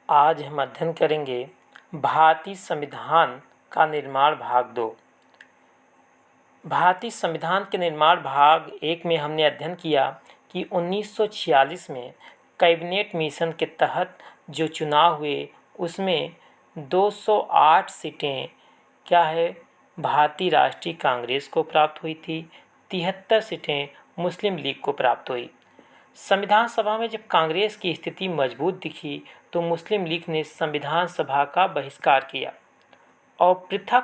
आज हम अध्ययन करेंगे भारतीय संविधान का निर्माण भाग 2। भारतीय संविधान के निर्माण भाग 1 में हमने अध्ययन किया कि 1946 में कैबिनेट मिशन के तहत जो चुनाव हुए उसमें 208 सीटें भारतीय राष्ट्रीय कांग्रेस को प्राप्त हुई थी। 73 सीटें मुस्लिम लीग को प्राप्त हुई। संविधान सभा में जब कांग्रेस की स्थिति मजबूत दिखी तो मुस्लिम लीग ने संविधान सभा का बहिष्कार किया और पृथक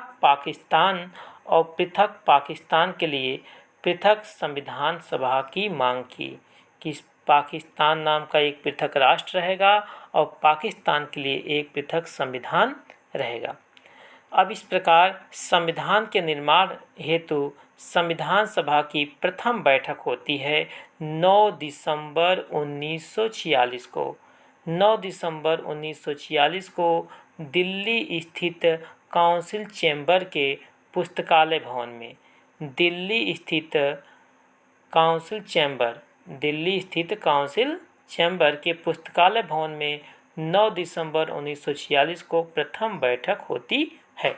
पाकिस्तान के लिए पृथक संविधान सभा की मांग की कि पाकिस्तान नाम का एक पृथक राष्ट्र रहेगा और पाकिस्तान के लिए एक पृथक संविधान रहेगा। अब इस प्रकार संविधान के निर्माण हेतु संविधान सभा की प्रथम बैठक होती है 9 दिसंबर 1946 को। 9 दिसंबर 1946 को दिल्ली स्थित काउंसिल चैम्बर के पुस्तकालय भवन में दिल्ली स्थित काउंसिल चैम्बर के पुस्तकालय भवन में 9 दिसंबर 1946 को प्रथम बैठक होती है।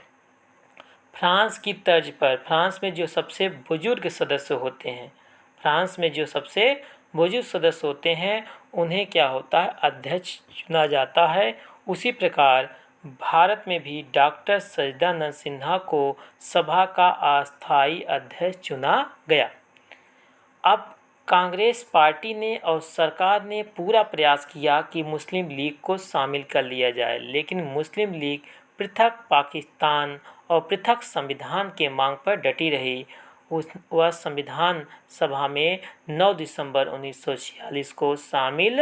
फ्रांस की तर्ज पर फ्रांस में जो सबसे बुजुर्ग सदस्य होते हैं उन्हें क्या होता है, अध्यक्ष चुना जाता है। उसी प्रकार भारत में भी डॉक्टर सच्चिदानंद सिन्हा को सभा का अस्थायी अध्यक्ष चुना गया। अब कांग्रेस पार्टी ने और सरकार ने पूरा प्रयास किया कि मुस्लिम लीग को शामिल कर लिया जाए, लेकिन मुस्लिम लीग पृथक पाकिस्तान और पृथक संविधान के मांग पर डटी रही। वह संविधान सभा में 9 दिसंबर 1946 को शामिल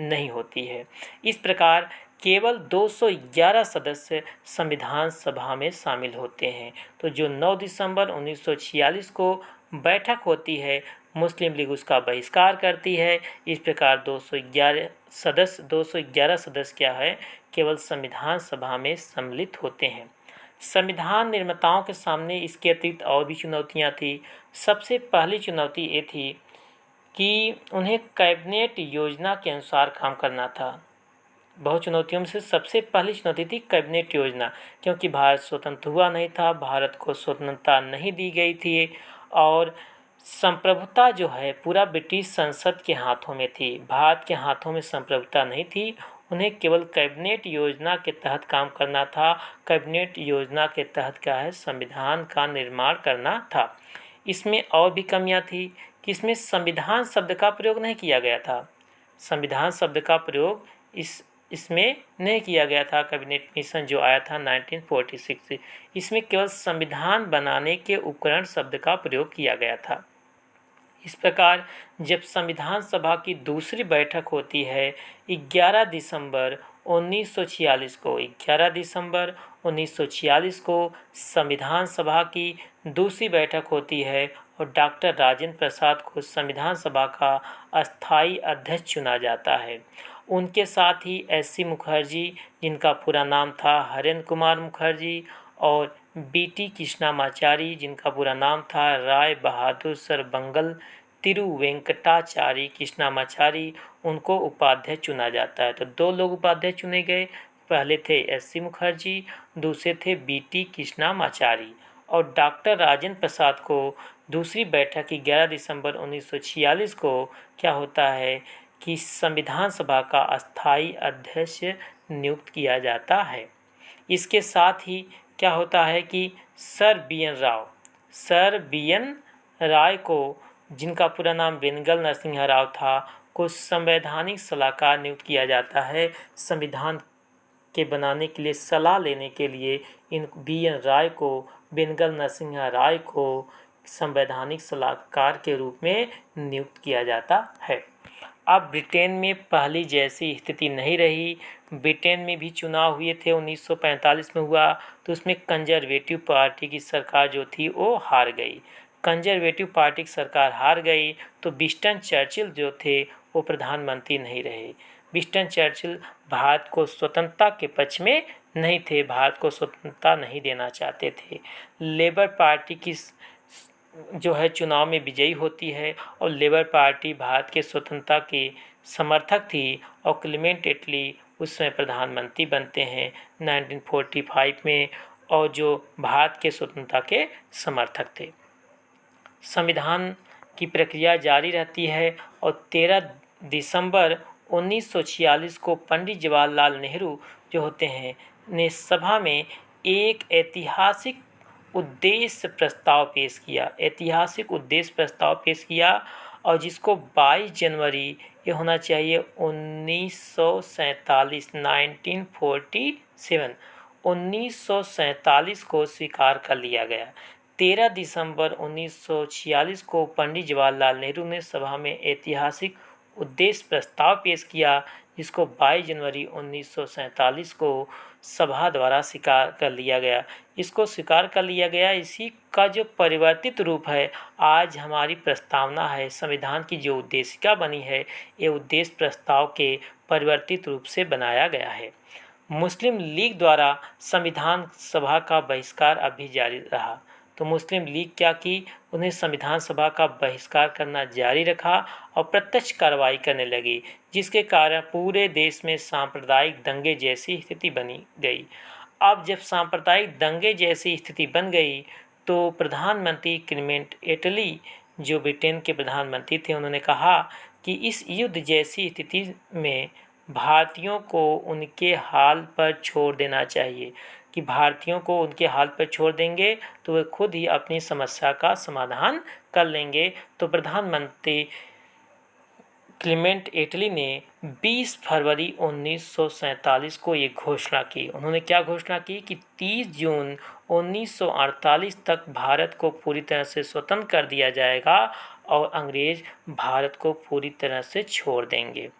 नहीं होती है। इस प्रकार केवल 211 सदस्य संविधान सभा में शामिल होते हैं। तो जो 9 दिसंबर 1946 को बैठक होती है, मुस्लिम लीग उसका बहिष्कार करती है। इस प्रकार 211 सदस्य केवल संविधान सभा में सम्मिलित होते हैं। संविधान निर्माताओं के सामने इसके अतिरिक्त और भी चुनौतियां थी। सबसे पहली चुनौती ये थी कि उन्हें कैबिनेट योजना के अनुसार काम करना था। बहुत चुनौतियों में से सबसे पहली चुनौती थी कैबिनेट योजना, क्योंकि भारत स्वतंत्र हुआ नहीं था, भारत को स्वतंत्रता नहीं दी गई थी और संप्रभुता जो है पूरा ब्रिटिश संसद के हाथों में थी। भारत के हाथों में संप्रभुता नहीं थी। उन्हें केवल कैबिनेट योजना के तहत काम करना था। कैबिनेट योजना के तहत संविधान का निर्माण करना था। इसमें और भी कमियां थी कि इसमें संविधान शब्द का प्रयोग नहीं किया गया था। संविधान शब्द का प्रयोग इसमें नहीं किया गया था। कैबिनेट मिशन जो आया था 1946, इसमें केवल संविधान बनाने के उपकरण शब्द का प्रयोग किया गया था। इस प्रकार जब संविधान सभा की दूसरी बैठक होती है 11 दिसंबर 1946 को संविधान सभा की दूसरी बैठक होती है और डॉक्टर राजेंद्र प्रसाद को संविधान सभा का अस्थायी अध्यक्ष चुना जाता है। उनके साथ ही एस.सी. मुखर्जी, जिनका पूरा नाम था हरेंद्र कुमार मुखर्जी, और बी.टी. कृष्णामाचारी, जिनका पूरा नाम था राय बहादुर सरबंगल तिरुवेंकटाचारी कृष्णामाचारी, उनको उपाध्यक्ष चुना जाता है। तो 2 लोग उपाध्यक्ष चुने गए। पहले थे एस.सी. मुखर्जी, दूसरे थे बी.टी. कृष्णामाचारी। और डॉक्टर राजेंद्र प्रसाद को दूसरी बैठक 11 दिसंबर 1946 को क्या होता है कि संविधान सभा का अस्थायी अध्यक्ष नियुक्त किया जाता है। इसके साथ ही क्या होता है कि सर बी एन राय को, जिनका पूरा नाम वेंगल नरसिंह राव था, को संवैधानिक सलाहकार नियुक्त किया जाता है। संविधान के बनाने के लिए सलाह लेने के लिए वेंगल नरसिंह राय को संवैधानिक सलाहकार के रूप में नियुक्त किया जाता है। अब ब्रिटेन में पहली जैसी स्थिति नहीं रही। ब्रिटेन में भी चुनाव हुए थे, 1945 में हुआ, तो उसमें कंजर्वेटिव पार्टी की सरकार जो थी वो हार गई। कंजर्वेटिव पार्टी की सरकार हार गई तो विंस्टन चर्चिल जो थे वो प्रधानमंत्री नहीं रहे। विंस्टन चर्चिल भारत को स्वतंत्रता के पक्ष में नहीं थे, भारत को स्वतंत्रता नहीं देना चाहते थे। लेबर पार्टी की चुनाव में विजयी होती है और लेबर पार्टी भारत के स्वतंत्रता की समर्थक थी और क्लेमेंट एटली उस समय प्रधानमंत्री बनते हैं 1945 में, और जो भारत के स्वतंत्रता के समर्थक थे। संविधान की प्रक्रिया जारी रहती है और 13 दिसंबर 1946 को पंडित जवाहरलाल नेहरू जो होते हैं ने सभा में एक ऐतिहासिक उद्देश्य प्रस्ताव पेश किया और जिसको 22 जनवरी ये होना चाहिए 1947 को स्वीकार कर लिया गया। 13 दिसंबर 1946 को पंडित जवाहरलाल नेहरू ने सभा में ऐतिहासिक उद्देश्य प्रस्ताव पेश किया, जिसको 22 जनवरी 1947 को सभा द्वारा स्वीकार कर लिया गया। इसको स्वीकार कर लिया गया, इसी का जो परिवर्तित रूप है आज हमारी प्रस्तावना है, संविधान की जो उद्देशिका बनी है, ये उद्देश्य प्रस्ताव के परिवर्तित रूप से बनाया गया है। मुस्लिम लीग द्वारा संविधान सभा का बहिष्कार अब भी जारी रहा। तो मुस्लिम लीग क्या की, उन्हें संविधान सभा का बहिष्कार करना जारी रखा और प्रत्यक्ष कार्रवाई करने लगी, जिसके कारण पूरे देश में सांप्रदायिक दंगे जैसी स्थिति बनी गई। अब जब सांप्रदायिक दंगे जैसी स्थिति बन गई तो प्रधानमंत्री क्लेमेंट एटली जो ब्रिटेन के प्रधानमंत्री थे, उन्होंने कहा कि इस युद्ध जैसी स्थिति में भारतीयों को उनके हाल पर छोड़ देना चाहिए, कि भारतीयों को उनके हाल पर छोड़ देंगे तो वे खुद ही अपनी समस्या का समाधान कर लेंगे। तो प्रधानमंत्री क्लेमेंट एटली ने 20 फरवरी 1947 को ये घोषणा की। उन्होंने क्या घोषणा की कि 30 जून 1948 तक भारत को पूरी तरह से स्वतंत्र कर दिया जाएगा और अंग्रेज भारत को पूरी तरह से छोड़ देंगे।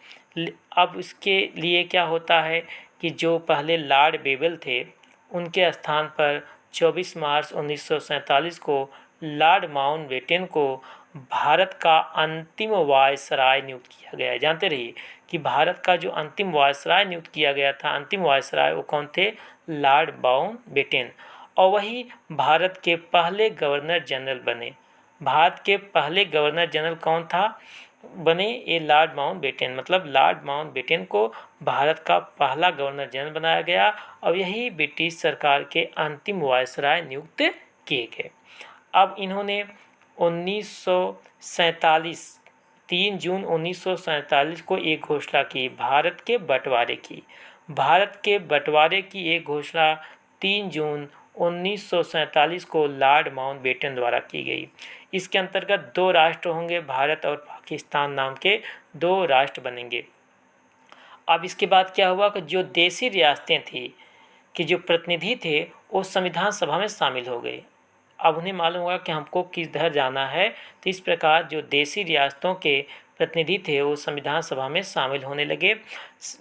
अब इसके लिए क्या होता है कि जो पहले लॉर्ड बेवेल थे, उनके स्थान पर 24 मार्च 1947 को लॉर्ड माउंटबेटन को भारत का अंतिम वायसराय नियुक्त किया गया। जानते रहिए कि भारत का जो अंतिम वायसराय नियुक्त किया गया था, अंतिम वायसराय वो कौन थे? Lord Mountbatten. और वही भारत के पहले गवर्नर जनरल बने। भारत के पहले गवर्नर जनरल कौन था बने? ये लॉर्ड माउंटबेटन। मतलब लॉर्ड माउंटबेटन को भारत का पहला गवर्नर जनरल बनाया गया और यही ब्रिटिश सरकार के अंतिम वायसराय नियुक्त किए गए। अब इन्होंने 3 जून 1947 को एक घोषणा की भारत के बंटवारे की। भारत के बंटवारे की एक घोषणा 3 जून 1947 को लॉर्ड माउंटबेटन द्वारा की गई। इसके अंतर्गत 2 राष्ट्र होंगे, भारत और पाकिस्तान नाम के 2 राष्ट्र बनेंगे। अब इसके बाद क्या हुआ कि जो देशी रियासतें थी कि जो प्रतिनिधि थे वो संविधान सभा में शामिल हो गए। अब उन्हें मालूम होगा कि हमको किधर जाना है, तो इस प्रकार जो देशी रियासतों के प्रतिनिधि थे वो संविधान सभा में शामिल होने लगे।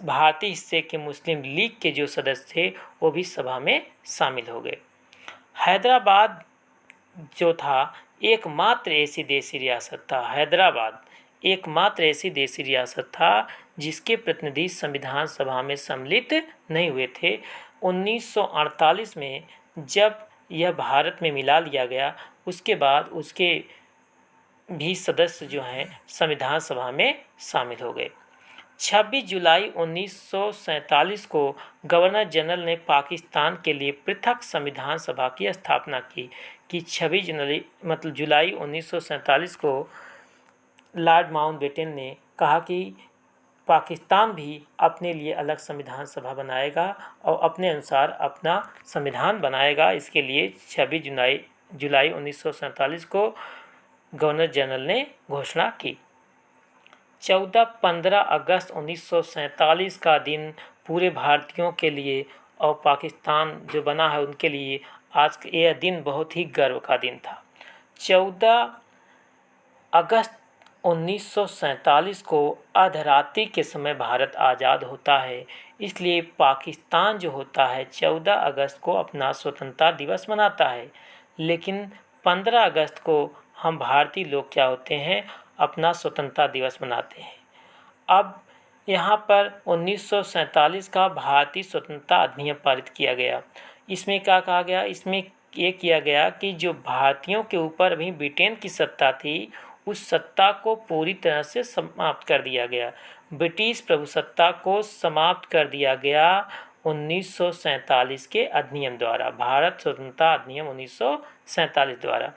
भारतीय हिस्से के मुस्लिम लीग के जो सदस्य थे वो भी सभा में शामिल हो गए। हैदराबाद जो था एकमात्र ऐसी देशी रियासत था, हैदराबाद एकमात्र ऐसी देशी रियासत था जिसके प्रतिनिधि संविधान सभा में सम्मिलित नहीं हुए थे। 1948 में जब यह भारत में मिला लिया गया, उसके बाद उसके भी सदस्य जो हैं संविधान सभा में शामिल हो गए। 26 जुलाई 1947 को गवर्नर जनरल ने पाकिस्तान के लिए पृथक संविधान सभा की स्थापना की कि 26 जुलाई 1947 को लॉर्ड माउंटबेटन ने कहा कि पाकिस्तान भी अपने लिए अलग संविधान सभा बनाएगा और अपने अनुसार अपना संविधान बनाएगा। इसके लिए 26 जुलाई 1947 को गवर्नर जनरल ने घोषणा की। 15 अगस्त 1947 का दिन पूरे भारतीयों के लिए और पाकिस्तान जो बना है उनके लिए आज यह दिन बहुत ही गर्व का दिन था। 14 अगस्त 1947 को अर्धरात्रि के समय भारत आज़ाद होता है। इसलिए पाकिस्तान जो होता है 14 अगस्त को अपना स्वतंत्रता दिवस मनाता है, लेकिन 15 अगस्त को हम भारतीय लोग क्या होते हैं, अपना स्वतंत्रता दिवस मनाते हैं। अब यहाँ पर 1947 का भारतीय स्वतंत्रता अधिनियम पारित किया गया। इसमें क्या कहा गया? इसमें ये किया गया कि जो भारतीयों के ऊपर भी ब्रिटेन की सत्ता थी, उस सत्ता को पूरी तरह से समाप्त कर दिया गया। ब्रिटिश प्रभुसत्ता को समाप्त कर दिया गया 1947 के अधिनियम द्वारा, भारत स्वतंत्रता अधिनियम 1947 द्वारा।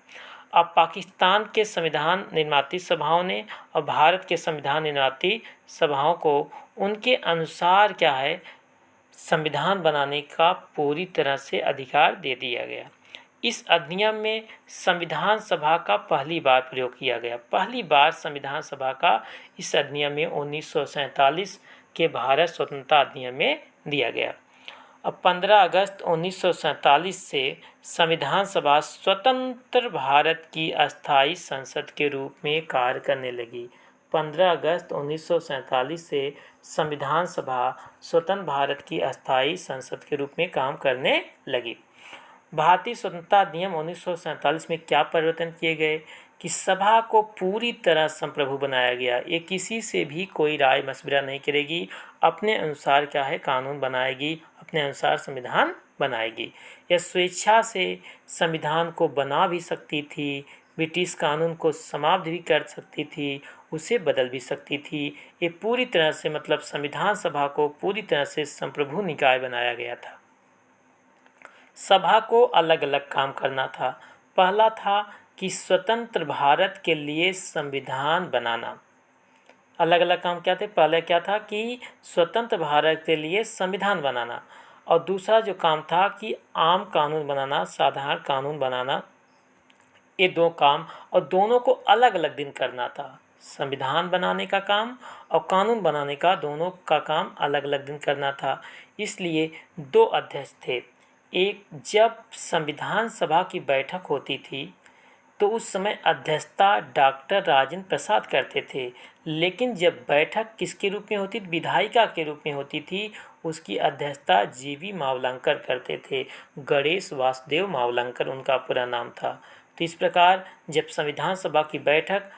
अब पाकिस्तान के संविधान निर्माती सभाओं ने और भारत के संविधान निर्माती सभाओं को उनके अनुसार क्या है, संविधान बनाने का पूरी तरह से अधिकार दे दिया गया। इस अधिनियम में संविधान सभा का पहली बार प्रयोग किया गया। पहली बार संविधान सभा का इस अधिनियम में 1947 के भारत स्वतंत्रता अधिनियम में दिया गया। अब 15 अगस्त 1947 से संविधान सभा स्वतंत्र भारत की अस्थायी संसद के रूप में कार्य करने लगी। 15 अगस्त 1947 से संविधान सभा स्वतंत्र भारत की अस्थायी संसद के रूप में काम करने लगी। भारतीय स्वतंत्रता अधिनियम 1947 में क्या परिवर्तन किए गए कि सभा को पूरी तरह संप्रभु बनाया गया। ये किसी से भी कोई राय मशविरा नहीं करेगी, अपने अनुसार क्या है कानून बनाएगी, अपने अनुसार संविधान बनाएगी। यह स्वेच्छा से संविधान को बना भी सकती थी, ब्रिटिश कानून को समाप्त भी कर सकती थी, उसे बदल भी सकती थी। ये पूरी तरह से मतलब संविधान सभा को पूरी तरह से संप्रभु निकाय बनाया गया था। सभा को अलग अलग काम करना था। पहला था कि स्वतंत्र भारत के लिए संविधान बनाना। अलग अलग काम क्या थे? पहले क्या था कि स्वतंत्र भारत के लिए संविधान बनाना, और दूसरा जो काम था कि आम कानून बनाना, साधारण कानून बनाना। ये दो काम, और दोनों को अलग अलग दिन करना था। संविधान बनाने का काम और कानून बनाने का, दोनों का काम अलग अलग दिन करना था। इसलिए दो अध्यक्ष थे। एक, जब संविधान सभा की बैठक होती थी तो उस समय अध्यक्षता डॉक्टर राजेंद्र प्रसाद करते थे, लेकिन जब बैठक किसके रूप में होती थी, विधायिका के रूप में होती थी, उसकी अध्यक्षता जीवी मावलंकर करते थे। गणेश वासुदेव मावलंकर उनका पूरा नाम था। तो इस प्रकार जब संविधान सभा की बैठक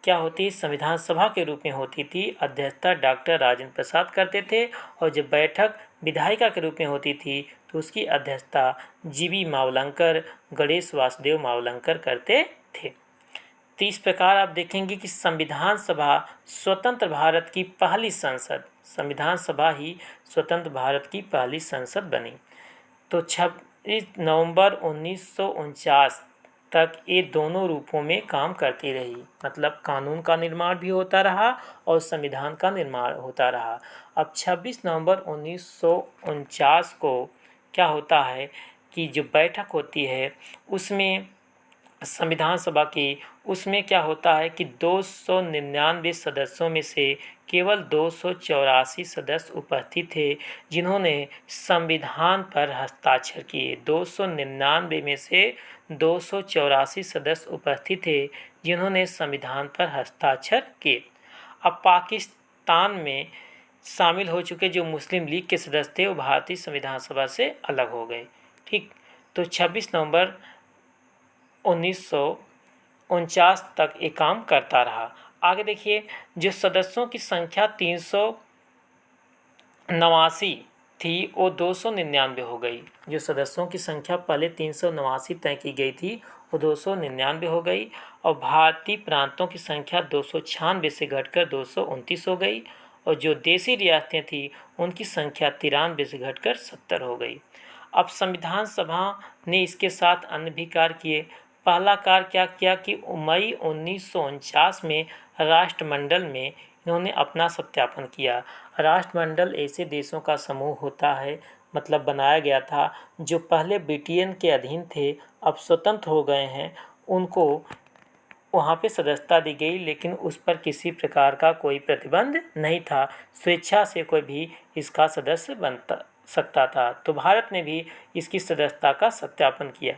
क्या होती, संविधान सभा के रूप में होती थी, अध्यक्षता डॉक्टर राजेंद्र प्रसाद करते थे, और जब बैठक विधायिका के रूप में होती थी तो उसकी अध्यक्षता जीवी मावलंकर, गणेश वासुदेव मावलंकर करते थे। तो इस प्रकार आप देखेंगे कि संविधान सभा स्वतंत्र भारत की पहली संसद, संविधान सभा ही स्वतंत्र भारत की पहली संसद बनी। तो 26 नवंबर 1949 तक ये दोनों रूपों में काम करती रही, मतलब कानून का निर्माण भी होता रहा और संविधान का निर्माण होता रहा। अब 26 नवंबर 1949 को क्या होता है कि जो बैठक होती है उसमें संविधान सभा की, उसमें क्या होता है कि 299 सदस्यों में से केवल 284 सदस्य उपस्थित थे जिन्होंने संविधान पर हस्ताक्षर किए। 299 में से 284 सदस्य उपस्थित थे जिन्होंने संविधान पर हस्ताक्षर किए। अब पाकिस्तान में शामिल हो चुके जो मुस्लिम लीग के सदस्य थे वो भारतीय संविधान सभा से अलग हो गए। ठीक, तो 26 नवंबर 1949 तक ये काम करता रहा। आगे देखिए, जो सदस्यों की संख्या 389 थी वो 299 हो गई। जो सदस्यों की संख्या पहले 389 तय की गई थी वो 299 हो गई, और भारतीय प्रांतों की संख्या 296 से घटकर 229 हो गई, और जो देशी रियासतें थी उनकी संख्या 93 से घटकर 70 हो गई। अब संविधान सभा ने इसके साथ अन्य भी कार्य किए। पहला कार्य क्या किया कि मई 1949 में राष्ट्रमंडल में इन्होंने अपना सत्यापन किया। राष्ट्रमंडल ऐसे देशों का समूह होता है, मतलब बनाया गया था जो पहले ब्रिटेन के अधीन थे, अब स्वतंत्र हो गए हैं, उनको वहाँ पे सदस्यता दी गई, लेकिन उस पर किसी प्रकार का कोई प्रतिबंध नहीं था। स्वेच्छा से कोई भी इसका सदस्य बन सकता था। तो भारत ने भी इसकी सदस्यता का सत्यापन किया।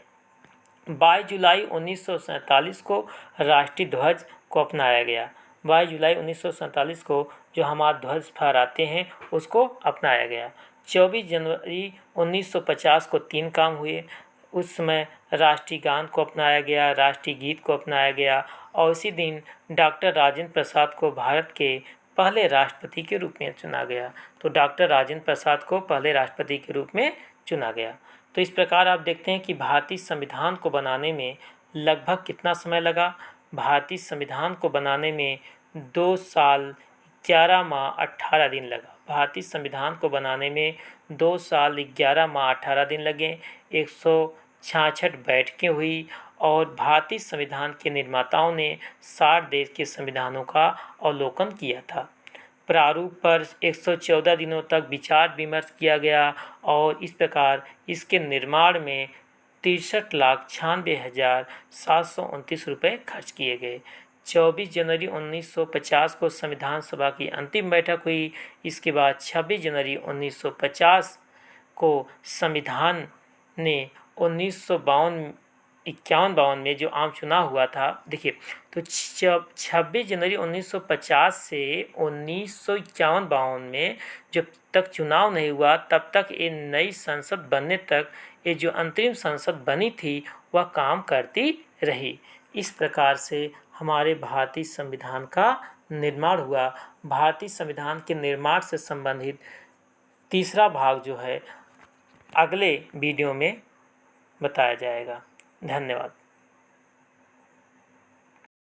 22 जुलाई 1947 को राष्ट्रीय ध्वज को अपनाया गया। 22 जुलाई 1947 को जो हमारा ध्वज फहराते हैं उसको अपनाया गया। 24 जनवरी 1950 को 3 काम हुए। उस समय राष्ट्रीय गान को अपनाया गया, राष्ट्रीय गीत को अपनाया गया, और उसी दिन डॉक्टर राजेंद्र प्रसाद को भारत के पहले राष्ट्रपति के रूप में चुना गया। तो डॉक्टर राजेंद्र प्रसाद को पहले राष्ट्रपति के रूप में चुना गया। तो इस प्रकार आप देखते हैं कि भारतीय संविधान को बनाने में लगभग कितना समय लगा। भारतीय संविधान को बनाने में 2 साल 11 माह 18 दिन लगा। भारतीय संविधान को बनाने में 2 साल 11 माह 18 दिन लगे। 166 बैठकें हुई और भारतीय संविधान के निर्माताओं ने 60 देश के संविधानों का अवलोकन किया था। प्रारूप पर 114 दिनों तक विचार विमर्श किया गया और इस प्रकार इसके निर्माण में 63,96,729 रुपये खर्च किए गए। 24 जनवरी 1950 को संविधान सभा की अंतिम बैठक हुई। इसके बाद 26 जनवरी 1950 को संविधान ने 1951 में जो आम चुनाव हुआ था, देखिए, तो 26 जनवरी 1950 से 1951 में जब तक चुनाव नहीं हुआ तब तक ये नई संसद बनने तक ये जो अंतरिम संसद बनी थी वह काम करती रही। इस प्रकार से हमारे भारतीय संविधान का निर्माण हुआ। भारतीय संविधान के निर्माण से संबंधित तीसरा भाग जो है अगले वीडियो में बताया जाएगा। धन्यवाद।